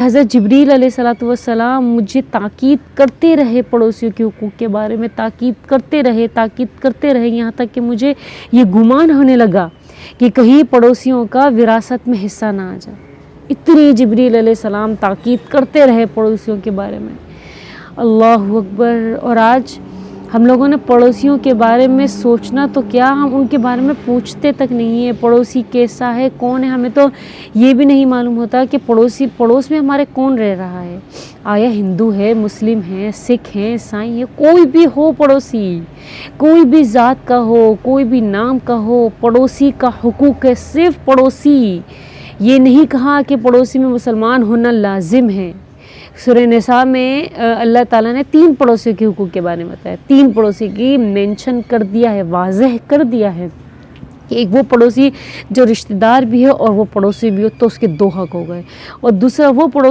हज़रत जिब्रील अलैहिस्सलातु वस्सलाम मुझे ताकीद करते रहे, पड़ोसियों के हुकूक़ के बारे में ताकीद करते रहे, यहाँ तक कि मुझे ये गुमान होने लगा कि कहीं पड़ोसियों का विरासत में हिस्सा ना आ जाए। इतनी जिब्रील अलैहिस्सलाम ताकीद करते रहे पड़ोसियों के बारे में। अल्लाहु अकबर। और आज हम लोगों ने पड़ोसियों के बारे में सोचना तो क्या, हम उनके बारे में पूछते तक नहीं है, पड़ोसी कैसा है, कौन है। हमें तो ये भी नहीं मालूम होता कि पड़ोस में हमारे कौन रह रहा है। आया हिंदू है, मुस्लिम है, सिख है, ईसाई है, कोई भी हो पड़ोसी, कोई भी ज़ात का हो, कोई भी नाम का हो, पड़ोसी का हुकूक है सिर्फ पड़ोसी। ये नहीं कहा कि पड़ोसी में मुसलमान होना लाजिम है। सूरह निसा में अल्लाह ताला ने 3 पड़ोसियों के हुकूक के बारे में बताया, 3 पड़ोसी की मेंशन कर दिया है, वाज़ेह कर दिया है कि एक वो पड़ोसी जो रिश्तेदार भी है और वो पड़ोसी भी हो, तो उसके 2 हक हो गए। और दूसरा वो पड़ोसी